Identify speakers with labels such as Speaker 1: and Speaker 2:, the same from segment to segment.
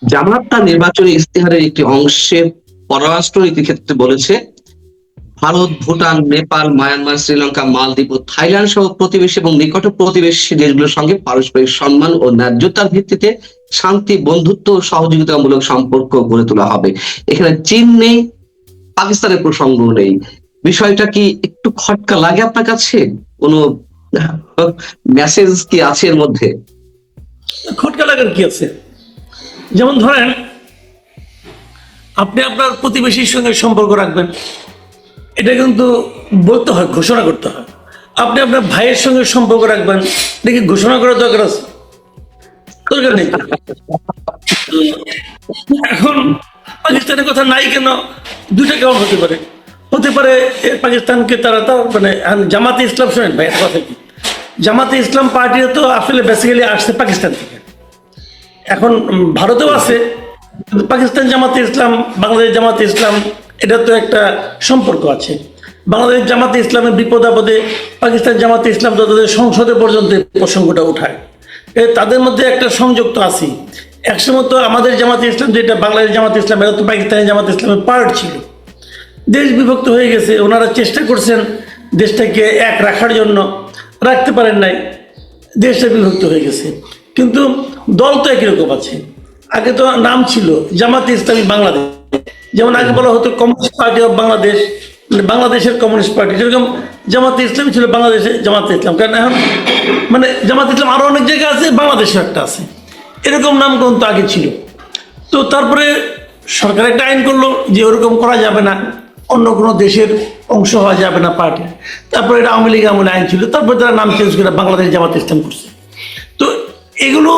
Speaker 1: জামাত তার নির্বাচনী ইস্তেহারের একটি অংশে পররাষ্ট্রনীতির ক্ষেত্রে বলেছে, ভারত, ভুটান, নেপাল, মায়ানমার, শ্রীলঙ্কা, মালদ্বীপ ও থাইল্যান্ড সহ প্রতিবেশী এবং নিকট প্রতিবেশী দেশগুলোর সঙ্গে পারস্পরিক সম্মান ও ন্যায্যতার ভিত্তিতে শান্তি, বন্ধুত্ব ও সহযোগিতামূলক সম্পর্ক গড়ে তোলা হবে। এখানে চীন নেই, পাকিস্তানের প্রসঙ্গ নেই। বিষয়টা কি একটু খটকা লাগে আপনার কাছে? কোনো মেসেজ কি আছে এর মধ্যে?
Speaker 2: খটকা লাগার কি আছে? যেমন ধরেন, আপনি আপনার প্রতিবেশীর সঙ্গে সম্পর্ক রাখবেন, এটা কিন্তু বলতে হয়, ঘোষণা করতে হয়। আপনি আপনার ভাইয়ের সঙ্গে সম্পর্ক রাখবেন, দেখি ঘোষণা করার দরকার আছে? দরকার নেই। এখন পাকিস্তানের কথা নাই কেন? দুইটা কেমন হতে পারে? হতে পারে পাকিস্তানকে তারা তো মানে জামাতে ইসলাম, শোনেন ভাই একটা কথা কি, জামাতে ইসলাম পার্টি তো আসলে বেসিক্যালি আসছে পাকিস্তান থেকে। এখন ভারতেও আছে, কিন্তু পাকিস্তান জামাতে ইসলাম, বাংলাদেশ জামাতে ইসলাম, এটা তো একটা সম্পর্ক আছে। বাংলাদেশ জামাতে ইসলামের বিপদ আপদে পাকিস্তান জামাতে ইসলাম তো তাদের সংসদে পর্যন্ত এই প্রসঙ্গটা উঠায়। তাদের মধ্যে একটা সংযোগ তো আছেই। একসময় তো আমাদের জামাতে ইসলাম, যেটা বাংলাদেশ জামাতে ইসলাম, এটা তো পাকিস্তানি জামাতে ইসলামের পার্ট ছিল। দেশ বিভক্ত হয়ে গেছে, ওনারা চেষ্টা করছেন দেশটাকে এক রাখার জন্য, রাখতে পারেন নাই, দেশটা বিভক্ত হয়ে গেছে। কিন্তু দল তো একই রকম আছে। আগে তো নাম ছিল জামাতে ইসলামী বাংলাদেশ, যেমন আগে বলা হতো কমিউনিস্ট পার্টি অফ বাংলাদেশ, মানে বাংলাদেশের কমিউনিস্ট পার্টি, যেরকম জামাতে ইসলামী ছিল বাংলাদেশে জামাতে ইসলাম। কারণ এখন মানে জামাতে ইসলাম আরো অনেক জায়গায় আছে, বাংলাদেশে একটা আছে, এরকম নামকরণ তো আগে ছিল। তো তারপরে সরকার একটা আইন করলো যে ওরকম করা যাবে না, অন্য কোনো দেশের অংশ হওয়া যাবে না পার্টি। তারপরে এটা আওয়ামী লীগ আমলে আইন ছিল, তারপরে তারা নাম চেঞ্জ করে বাংলাদেশ জামাত ইসলাম করছে। তো এগুলো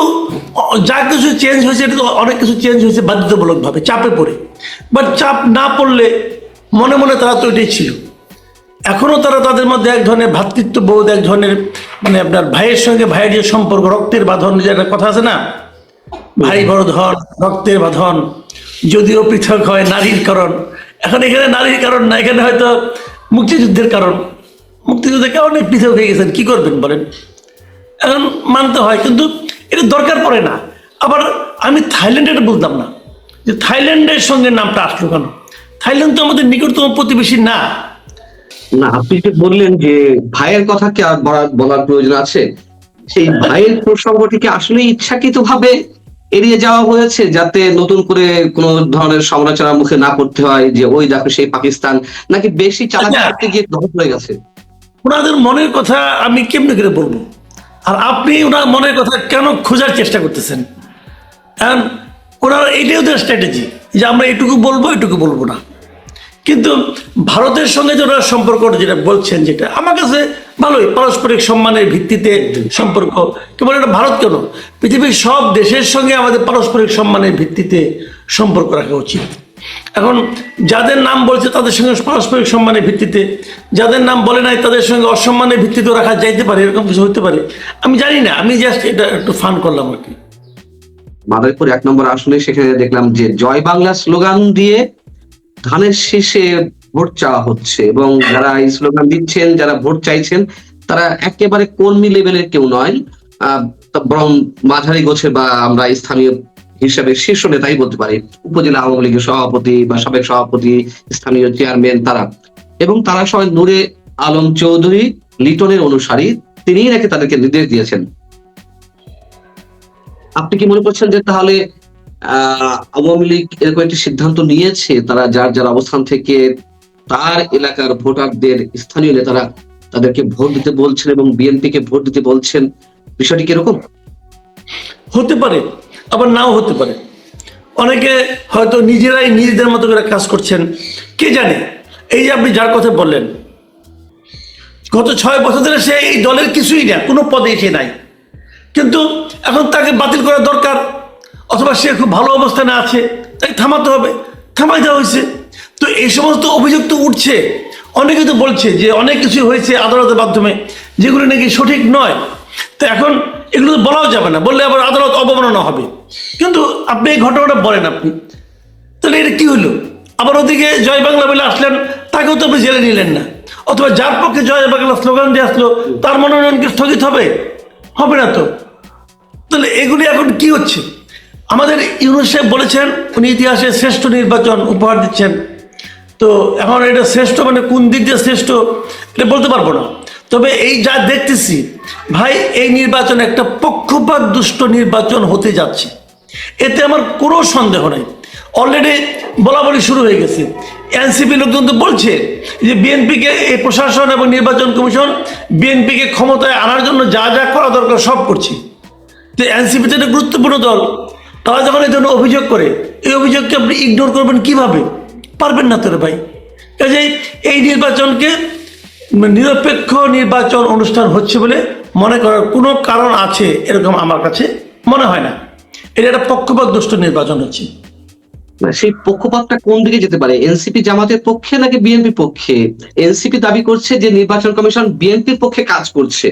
Speaker 2: যা কিছু চেঞ্জ হয়েছে, এটা তো অনেক কিছু চেঞ্জ হয়েছে বাধ্যতামূলকভাবে, চাপে পড়ে। বাট চাপ না পড়লে মনে মনে তারা তো এটাই ছিল। এখনো তারা তাদের মধ্যে এক ধরনের ভ্রাতৃত্ববোধ, এক ধরনের মানে আপনার ভাইয়ের সঙ্গে ভাইয়ের যে সম্পর্ক, রক্তের বাঁধন, যে একটা কথা আছে না, ভাই বড় ধন, রক্তের বাঁধন, যদিও পৃথক হয় নারীর কারণ। এখন এখানে নারীর কারণ না, এখানে হয়তো মুক্তিযুদ্ধের কারণ। মুক্তিযুদ্ধের কারণে পৃথক হয়ে গেছেন, কি করবেন বলেন? এখন মানতে হয়, কিন্তু এটা দরকার পড়ে না। আবার আমি থাইল্যান্ডের বলতাম না, যে থাইল্যান্ডের সঙ্গে নামটা আসলো কেন? থাইল্যান্ড তো আমাদের নিকটতম প্রতিবেশী না।
Speaker 1: না, আপনি যে বললেন যে ভাইয়ের কথা কি আর বলার প্রয়োজন আছে? সেই ভাইয়ের প্রসঙ্গটিকে আসলে ইচ্ছাকৃতভাবে এড়িয়ে যাওয়া হয়েছে, যাতে নতুন করে কোন ধরনের সমালোচনার মুখে না পড়তে হয় যে ওই দেখো সেই পাকিস্তান, নাকি বেশি চালাকি
Speaker 2: আচ্ছা,
Speaker 1: করতে গিয়ে ধরা হয়ে গেছে?
Speaker 2: ওনাদের মনের কথা আমি কেমনে করে বলবো? আর আপনি ওনার মনের কথা কেন খোঁজার চেষ্টা করতেছেন? কারণ ওনার এইটাই ওদের স্ট্র্যাটেজি, যে আমরা এটুকু বলবো, এটুকু বলবো না। কিন্তু ভারতের সঙ্গে যে ওনার সম্পর্ক, যেটা বলছেন, যেটা আমার কাছে ভালোই, পারস্পরিক সম্মানের ভিত্তিতে সম্পর্ক। কেবল এটা ভারত কেন, পৃথিবীর সব দেশের সঙ্গে আমাদের পারস্পরিক সম্মানের ভিত্তিতে সম্পর্ক রাখা উচিত। এখন যাদের নাম বলছে তাদের সঙ্গে পারস্পরিক সম্মানের ভিত্তিতে, যাদের নাম বলে নাই তাদের সঙ্গে অসম্মানের ভিত্তিতেও রাখা যাইতে পারে, এরকম কিছু হতে পারে। আমি জানি না, আমি জাস্ট এটা একটু ফান করলাম আর কি।
Speaker 1: মাদারীপুর 1 নম্বর আসনে সেখানে দেখলাম যে জয় বাংলা স্লোগান দিয়ে ধানের শীষে ভোট চাওয়া হচ্ছে, এবং যারা এই স্লোগান দিচ্ছেন, যারা ভোট চাইছেন, তারা একেবারে কর্মী লেভেলের কেউ নয়, বরং মাঝারি গোছে বা আমরা স্থানীয় হিসাবে শীর্ষ নেতাই বলতে পারি, উপজেলা আওয়ামী লীগের সভাপতি বা সাবেক সভাপতি, স্থানীয় চেয়ারম্যান তারা। এবং তারা সবাই নূরে আলম চৌধুরী লিটনের অনুসারী, তিনিই নাকি তাদেরকে নির্দেশ দিয়েছেন। আপনি কি মনে করছেন যে তাহলে আওয়ামী লীগ এরকম একটি সিদ্ধান্ত নিয়েছে, তারা যার যার অবস্থান থেকে তার এলাকার ভোটারদের, স্থানীয় নেতারা তাদেরকে ভোট দিতে বলছেন এবং বিএনপি কে ভোট দিতে বলছেন? বিষয়টি কিরকম?
Speaker 2: হতে পারে, আবার নাও হতে পারে। অনেকে হয়তো নিজেরাই নিজেদের মতো করে কাজ করছেন, কে জানে। এই যে আপনি যার কথা বললেন, গত 6 বছর ধরে সে এই দলের কিছুই না, কোনো পদে সে নাই, কিন্তু এখন তাকে বাতিল করা দরকার, অথবা সে খুব ভালো অবস্থানে আছে, তাকে থামাতে হবে, থামাই দেওয়া হয়েছে। তো এই সমস্ত অভিযোগ তো উঠছে। অনেকে তো বলছে যে অনেক কিছু হয়েছে আদালতের মাধ্যমে, যেগুলো নাকি সঠিক নয়। তো এখন এগুলো তো বলাও যাবে না, বললে আবার আদালত অবমাননা হবে। কিন্তু আপনি এই ঘটনাটা বলেন, আপনি তাহলে এটা কি হলো? আবার ওদিকে জয় বাংলা বলে আসলেন, তাকেও তো আপনি জেলে নিলেন না। অথবা যার পক্ষে জয় বাংলা স্লোগান দিয়ে আসলো, তার মনোনয়ন কি স্থগিত হবে? হবে না তো। তাহলে এগুলি এখন কি হচ্ছে? আমাদের ইউনূস সাহেব বলেছেন উনি ইতিহাসে শ্রেষ্ঠ নির্বাচন উপহার দিচ্ছেন। তো এখন এটা শ্রেষ্ঠ মানে কোন দিক দিয়ে শ্রেষ্ঠ এটা বলতে পারবো না, তবে এই যা দেখতেছি ভাই, এই নির্বাচন একটা পক্ষপাত দুষ্ট নির্বাচন হতে যাচ্ছে, এতে আমার কোনো সন্দেহ নাই। অলরেডি বলা বলি শুরু হয়ে গেছে। এনসিপি লোকজন তো বলছে যে বিএনপিকে এই প্রশাসন এবং নির্বাচন কমিশন বিএনপিকে ক্ষমতায় আনার জন্য যা যা করা দরকার সব করছে। তো এনসিপি তো একটা গুরুত্বপূর্ণ দল, তারা যখন এই জন্য অভিযোগ করে, এই অভিযোগকে আপনি ইগনোর করবেন কিভাবে? পারবেন না তোরে ভাই। কাজেই এই নির্বাচনকে নিরপেক্ষ নির্বাচন অনুষ্ঠান হচ্ছে বলে মনে করার কোনো কারণ আছে এরকম আমার কাছে মনে হয় না। এটা একটা পক্ষপাত দুষ্ট নির্বাচন হচ্ছে।
Speaker 1: সেই পক্ষপাতটা কোন দিকে যেতে পারে? এনসিপি জামাতের পক্ষে নাকি বিএনপি পক্ষে? এনসিপি দাবি করছে যে নির্বাচন কমিশন বিএনপির পক্ষে কাজ করছে।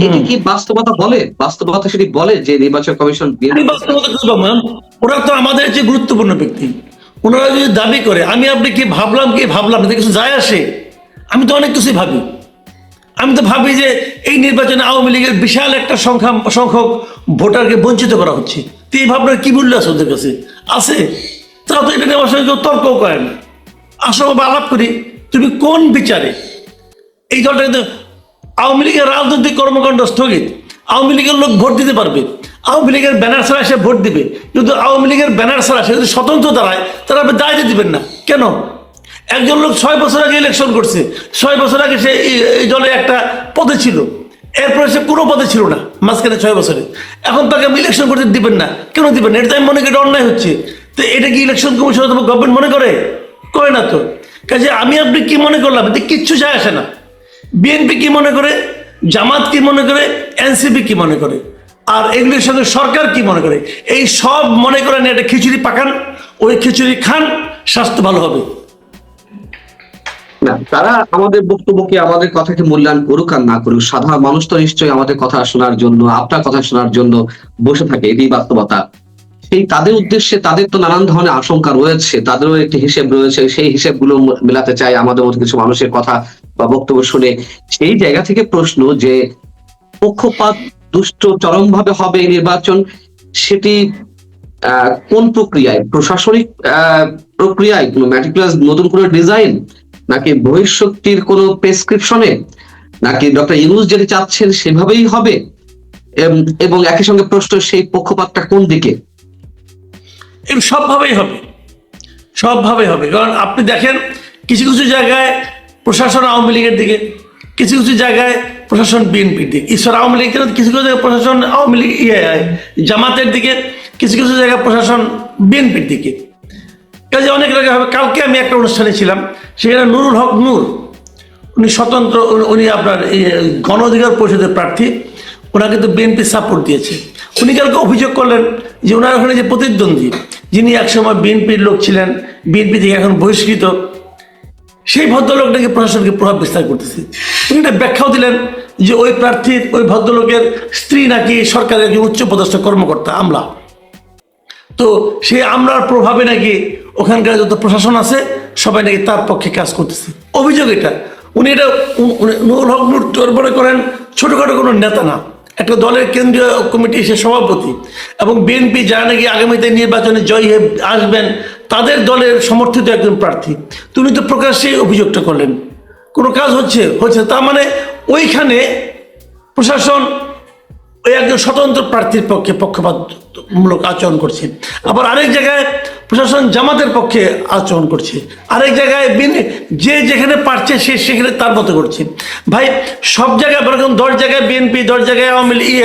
Speaker 1: এটা কি বাস্তবতা বলে? বাস্তবতা সেটি বলে যে নির্বাচন কমিশন
Speaker 2: ওরা তো আমাদের যে গুরুত্বপূর্ণ ব্যক্তি, ওনারা যদি দাবি করে আমি আপনি কি ভাবলাম এতে কিছু যায় আসে? আমি তো অনেক কিছুই ভাবি। আমি তো ভাবি যে এই নির্বাচনে আওয়ামী লীগের বিশাল একটা সংখ্যক ভোটারকে বঞ্চিত করা হচ্ছে। তো এই ভাবনার কি মূল্য আছে ওদের কাছে? আছে। তারা তো এটা নিয়ে আমার সঙ্গে কেউ তর্কও করে না। আসলে আলাপ করি, তুমি কোন বিচারে এই দলটা? কিন্তু আওয়ামী লীগের রাজনৈতিক কর্মকাণ্ড স্থগিত, আওয়ামী লীগের লোক ভোট দিতে পারবে, আওয়ামী লীগের ব্যানার ছাড়া সে ভোট দিবে, কিন্তু আওয়ামী লীগের ব্যানার ছাড়া সে যদি স্বতন্ত্র দাঁড়ায় তারা আপনি দায়িত্ব দিবেন না কেন? একজন লোক 6 বছর আগে ইলেকশন করছে, 6 বছর আগে সে এই দলে একটা পদে ছিল, এরপরে সে কোনো পদে ছিল না মাঝখানে 6 বছরে। এখন তাকে ইলেকশন করতে দিবেন না কেন? দিবেন না, এটা তো আমি মনে করি এটা অন্যায় হচ্ছে। তো এটা কি ইলেকশন কমিশন অথবা গভর্নমেন্ট মনে করে না তো। কাজে আমি আপনি কি মনে করলাম এতে কিচ্ছু যায় আসে না। বিএনপি কি মনে করে, জামাত কি মনে করে, এনসিপি কি মনে করে, আর এগুলির সঙ্গে সরকার কি মনে করে, এই সব মনে করেন একটা খিচুড়ি পাকান, ওই খিচুড়ি খান, স্বাস্থ্য ভালো হবে।
Speaker 1: না, তারা আমাদের বক্তব্যকে, আমাদের কথাকে মূল্যায়ন করুক আর না করুক, সাধারণ মানুষ তো নিশ্চয়ই আমাদের কথা শোনার জন্য, আপনার কথা শোনার জন্য বসে থাকে, এটি বাস্তবতা। সেই তাদের উদ্দেশ্যে তাদের তো নানান ধরনের আশঙ্কা রয়েছে, তাদেরও একটি হিসেব রয়েছে, সেই হিসেবগুলো মেলাতে চাই আমাদের মতো কিছু মানুষের কথা বা বক্তব্য শুনে। সেই জায়গা থেকে প্রশ্ন যে পক্ষপাত দুষ্ট চরমভাবে হবে এই নির্বাচন, সেটি কোন প্রক্রিয়ায়? প্রশাসনিক প্রক্রিয়ায়, কোনো ম্যাটিকুলাস নতুন কোনো ডিজাইন, নাকি বহিঃশক্তির কোনো প্রেসক্রিপশনে, নাকি ডক্টর ইউনূস যেটি চাচ্ছেন সেভাবেই হবে? এবং একই সঙ্গে প্রশ্ন, সেই পক্ষপাতটা কোন দিকে?
Speaker 2: সবভাবেই হবে। কারণ আপনি দেখেন কিছু কিছু জায়গায় প্রশাসন আওয়ামী লীগের দিকে, কিছু কিছু জায়গায় প্রশাসন বিএনপির দিকে, ঈশ্বর আওয়ামী লীগের কিছু কিছু জায়গায় প্রশাসন আওয়ামী লীগ জামাতের দিকে, কিছু কিছু জায়গায় প্রশাসন বিএনপির দিকে। কাজে অনেক জায়গায় হবে। কালকে আমি একটা অনুষ্ঠানে ছিলাম, সেখানে নুরুল হক নূর, উনি স্বতন্ত্র, উনি আপনার গণ অধিকার পরিষদের প্রার্থী, ওনাকে তো বিএনপি সাপোর্ট দিয়েছে। উনি কালকে অভিযোগ করলেন যে ওনার ওখানে যে প্রতিদ্বন্দ্বী, যিনি একসময় বিএনপির লোক ছিলেন, বিএনপি থেকে এখন বহিষ্কৃত, সেই ভদ্রলোক নাকি প্রশাসনকে প্রভাব বিস্তার করতেছে। তিনি একটা ব্যাখ্যাও দিলেন যে ওই প্রার্থীর, ওই ভদ্রলোকের স্ত্রী নাকি সরকারের একজন উচ্চপদস্থ কর্মকর্তা, আমলা। তো সেই আমলার প্রভাবে নাকি ওখানকার যত প্রশাসন আছে সবাই নাকি তার পক্ষে কাজ করতেছে। অভিযোগ এটা। উনি এটা নুরুল হক নূর মনে করেন ছোটখাটো কোনো নেতা না, একটা দলের কেন্দ্রীয় কমিটি সে সভাপতি, এবং বিএনপি যারা নাকি আগামীতে নির্বাচনে জয়ী হয়ে আসবেন তাদের দলের সমর্থিত একজন প্রার্থী। তিনি তো প্রকাশ্যে অভিযোগটা করলেন, কোনো কাজ হচ্ছে। তার মানে ওইখানে প্রশাসন ওই একজন স্বতন্ত্র প্রার্থীর পক্ষে পক্ষপাতমূলক আচরণ করছে, আবার আরেক জায়গায় প্রশাসন জামাতের পক্ষে আচরণ করছে, আরেক জায়গায় যে যেখানে পারছে সে সেখানে তার মতো করছে। ভাই সব জায়গায় এরকম 10 জায়গায় বিএনপি, 10 জায়গায় আওয়ামী লীগ,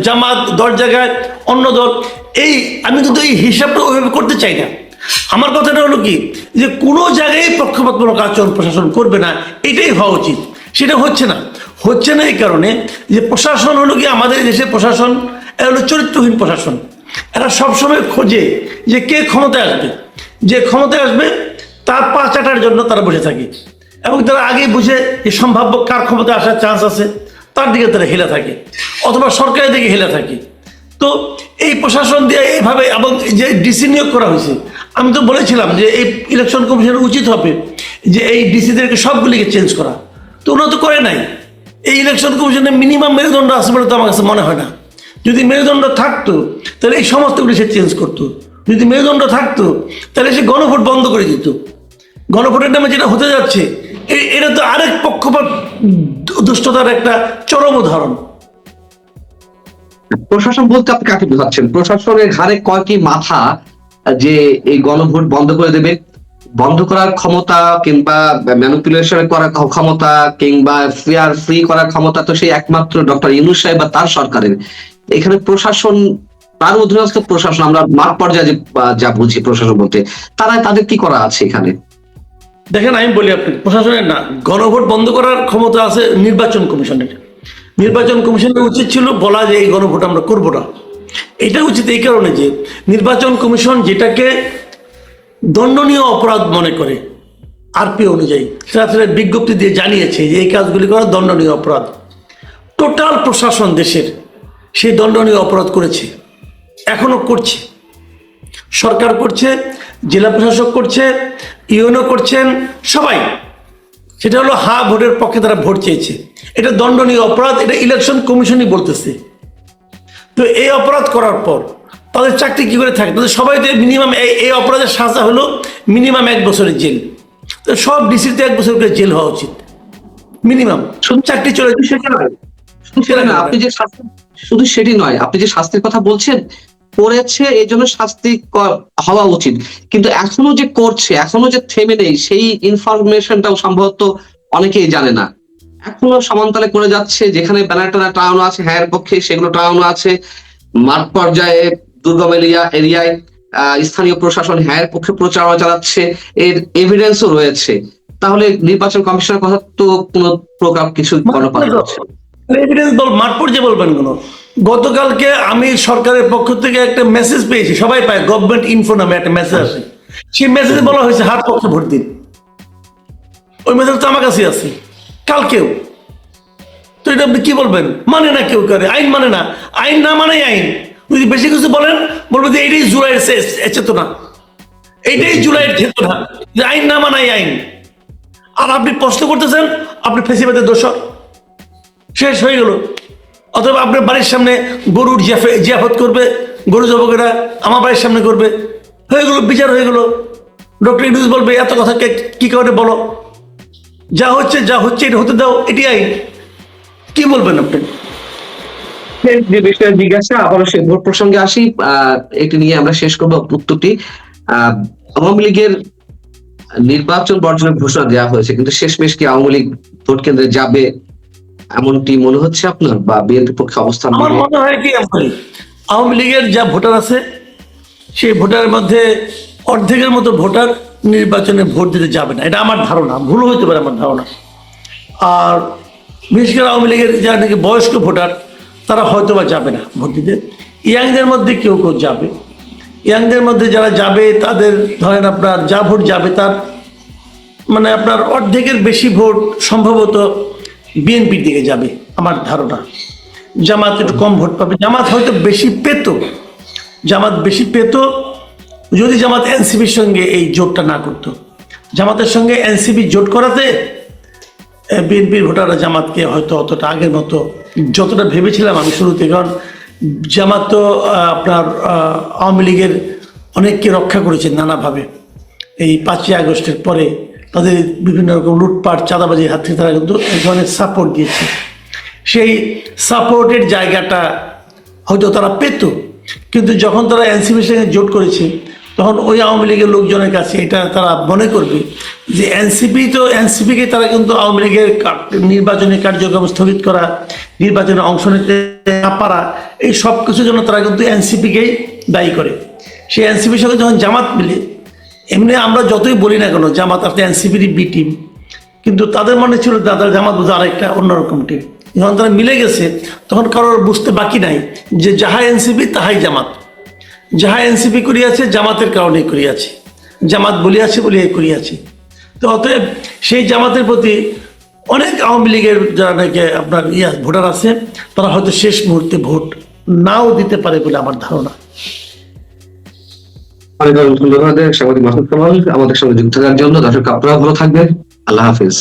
Speaker 2: জামাত, 10 জায়গায় অন্য দল, এই আমি কিন্তু এই হিসাবটা ওইভাবে করতে চাই না। আমার কথাটা হলো কি, যে কোনো জায়গায় পক্ষপাতমূলক আচরণ প্রশাসন করবে না, এটাই হওয়া উচিত। সেটা হচ্ছে না এই কারণে যে প্রশাসন হলো কি, আমাদের দেশের প্রশাসন এরা হলো চরিত্রহীন প্রশাসন। এরা সবসময় খোঁজে যে কে ক্ষমতায় আসবে, যে ক্ষমতায় আসবে তার পা চাটার জন্য তারা বসে থাকে, এবং তারা আগেই বুঝে যে সম্ভাব্য কার ক্ষমতায় আসার চান্স আছে তার দিকে তারা হেলে থাকে, অথবা সরকারের দিকে হেলে থাকে। তো এই প্রশাসন দিয়ে এইভাবে, এবং যে ডিসি নিয়োগ করা হয়েছে, আমি তো বলেছিলাম যে এই ইলেকশন কমিশনের উচিত হবে যে এই ডিসিদেরকে সবগুলিকে চেঞ্জ করা। তো ওনারা তো করে নাই। এই ইলেকশন কমিশনের মিনিমাম মেরুদণ্ড আছে বলে তো আমার কাছে মনে হয় না। যদি মেরুদণ্ড থাকতো তাহলে এই সমস্তগুলি সে চেঞ্জ করতো। যদি মেরুদণ্ড থাকতো তাহলে সে গণভোট বন্ধ করে দিত। গণভোটের নামে যেটা হতে যাচ্ছে এটা তো আরেক পক্ষপাত দুষ্টতার একটা চরম উদাহরণ।
Speaker 1: প্রশাসন বলতে আপনি কাকে বোঝাচ্ছেন? প্রশাসনের ঘাড়ে কয়টি মাথা যে এই গণভোট বন্ধ করে দেবে? বন্ধ করার ক্ষমতা কিংবা ম্যানিপুলেশন করার ক্ষমতা কিংবা ফেয়ার ফ্রি করার ক্ষমতা তো সেই একমাত্র ডক্টর ইউনূস সাহেব বা তার সরকারের। এখানে প্রশাসন, তার অধীনস্থ প্রশাসন, আমরা মাঠ পর্যায়ে যা বুঝি প্রশাসন বলতে, তাদের কি করা আছে এখানে?
Speaker 2: দেখেন, আমি বলি আপনি, প্রশাসনের না, গণভোট বন্ধ করার ক্ষমতা আছে নির্বাচন কমিশনের। নির্বাচন কমিশনের উচিত ছিল বলা যে এই গণভোট আমরা করব না। এটা উচিত এই কারণে যে নির্বাচন কমিশন যেটাকে দণ্ডনীয় অপরাধ মনে করে আরপি অনুযায়ী সেটা বিজ্ঞপ্তি দিয়ে জানিয়েছে যে এই কাজগুলি করা দণ্ডনীয় অপরাধ। টোটাল প্রশাসন দেশের সেই দণ্ডনীয় অপরাধ করেছে, এখনো করছে। সরকার করছে, জেলা প্রশাসক করছে, ইউএনও করছেন, সবাই। সেটা হলো ভোটের পক্ষে তারা ভোট চেয়েছে, এটা দণ্ডনীয় অপরাধ, এটা ইলেকশন কমিশনই বলতেছে। তো এই অপরাধ করার পর তাদের চাকরি কি করে থাকে? তাদের সবাই তো মিনিমাম এই অপরাধের সাজা হলো মিনিমাম 1 বছরের জেল। তো সব ডিসিতে 1 বছর করে জেল হওয়া উচিত মিনিমাম, চাকরি চলে
Speaker 1: না। আপনি যে শুধু সেটি নয়, আপনি যে শাস্তির কথা বলছেন, করেছে এই জন্য শাস্তি হওয়া উচিত, কিন্তু এখনো যে করছে, এখনো যে থেমে নেই, সেই ইনফরমেশনটাও সম্ভবত অনেকেই জানে না। এখনো সমান্তরালে করে যাচ্ছে, যেখানে ব্যানার টানা টানানো আছে হ্যাঁ পক্ষে, সেগুলো টানানো আছে। মাঠ পর্যায়ে দুর্গম এরিয়ায় স্থানীয় প্রশাসন হ্যাঁ পক্ষে প্রচারণা চালাচ্ছে, এর এভিডেন্সও রয়েছে। তাহলে নির্বাচন কমিশনের কথা তো কোনো প্রকার কিছু কর্ণপাত করছে।
Speaker 2: এভিডেন্স মাঠ পর্যায়ে বলবেন কেন? গতকালকে আমি সরকারের পক্ষ থেকে একটা মেসেজ পেয়েছি, সবাই পায়, গভর্নমেন্ট ইনফো নামে একটা মেসেজ আসে। সেই মেসেজে বলা হয়েছে হার পক্ষে ভোট দিন। ওই মেসেজ তো আমার কাছে আছে, কালকেও। তো এটা আপনি কি বলবেন? মানে না কেউ করে, আইন মানে না, আইন না মানে আইন। যদি বেশি কিছু বলেন বলবো যে এইটাই জুলাইয়ের চেতনা, এইটাই জুলাইয়ের চেতনা, যে আইন না মানাই আইন। আর আপনি প্রশ্ন করতেছেন আপনি ফেসিবাদের দোষর, শেষ হয়ে গেল। অথবা আপনার বাড়ির সামনে গরুর জিয়াফত করবে, গরু জবকেরা আমার বাড়ির সামনে করবে, হয়ে গেল, বিচার হয়ে গেল। ডক্টর ইউনূস বলবে এত কথা কি কারণে বলো, যা হচ্ছে এটা হতে দাও, এটি আইন। কি বলবেন আপনি?
Speaker 1: যে বিষয়ে জিজ্ঞাসা, আবারও সে ভোট প্রসঙ্গে আসি, এটি নিয়ে আমরা শেষ করবো উত্তরটি। আওয়ামী লীগের নির্বাচন বর্জনের ঘোষণা দেওয়া হয়েছে, কিন্তু শেষমেশ কি আওয়ামী লীগ ভোট কেন্দ্রে যাবে এমনটি মনে হচ্ছে আপনার, বা বিএনপির পক্ষে অবস্থান?
Speaker 2: আমার মনে হয় কি, আওয়ামী লীগের যা ভোটার আছে সেই ভোটারের মধ্যে অর্ধেকের মতো ভোটার নির্বাচনে ভোট দিতে যাবে না, এটা আমার ধারণা, ভুল হইতে পারে আমার ধারণা। আর বিশেষ করে আওয়ামী লীগের যারা নাকি বয়স্ক ভোটার তারা হয়তো বা যাবে না ভোট দিতে। ইয়াংদের মধ্যে কেউ কেউ যাবে। ইয়াংদের মধ্যে যারা যাবে তাদের ধরেন আপনার যা ভোট যাবে তার মানে আপনার অর্ধেকের বেশি ভোট সম্ভবত বিএনপির দিকে যাবে আমার ধারণা। জামাত একটু কম ভোট পাবে, জামাত হয়তো বেশি পেত, জামাত বেশি পেত যদি জামাত এনসিপির সঙ্গে এই জোটটা না করত। জামাতের সঙ্গে এনসিপি জোট করাতে বিএনপির ভোটাররা জামাতকে হয়তো অতটা আগের মতো যতটা ভেবেছিলাম আমি শুরুতে, কারণ জামাত তো আপনার আওয়ামী লীগের অনেককে রক্ষা করেছে নানাভাবে। এই 5ই আগস্টের পরে তাদের বিভিন্ন রকম লুটপাট চাঁদাবাজির হাত থেকে তারা কিন্তু এক ধরনের সাপোর্ট দিয়েছে। সেই সাপোর্টের জায়গাটা হয়তো তারা পেত, কিন্তু যখন তারা এনসিপির সঙ্গে জোট করেছে তখন ওই আওয়ামী লীগের লোকজনের কাছে এটা তারা মনে করবে যে এনসিপিকে তারা কিন্তু আওয়ামী লীগের নির্বাচনী কার্যক্রম স্থগিত করা, নির্বাচনে অংশ নিতে না পারা, এই সব কিছুর জন্য তারা কিন্তু এনসিপিকেই দায়ী করে। সেই এনসিপির সঙ্গে যখন জামাত মিলে, এমনি আমরা যতই বলি না কেন জামাত আপনি এনসিপির বি টিম, কিন্তু তাদের মনে ছিল তাদের জামাত বোঝা আরেকটা অন্যরকম টিম। যখন তারা মিলে গেছে তখন কারোর বুঝতে বাকি নাই যে যাহা এনসিপি তাহাই জামাত, যাহা এনসিপি করিয়াছে জামাতের কারণেই করিয়াছে, জামাত বলিয়াছে বলিয়া করিয়াছে। তো অতএব সেই জামাতের প্রতি অনেক আওয়ামী লীগের যারা নাকি আপনার ভোটার আছে তারা হয়তো শেষ মুহূর্তে ভোট নাও দিতে পারে বলে আমার ধারণা।
Speaker 1: ধন্যবাদ সাংবাদিক মাসুদ কামাল আমাদের সঙ্গে যুক্ত থাকার জন্য। দর্শক আপনারা ভালো থাকবেন, আল্লাহ হাফিজ।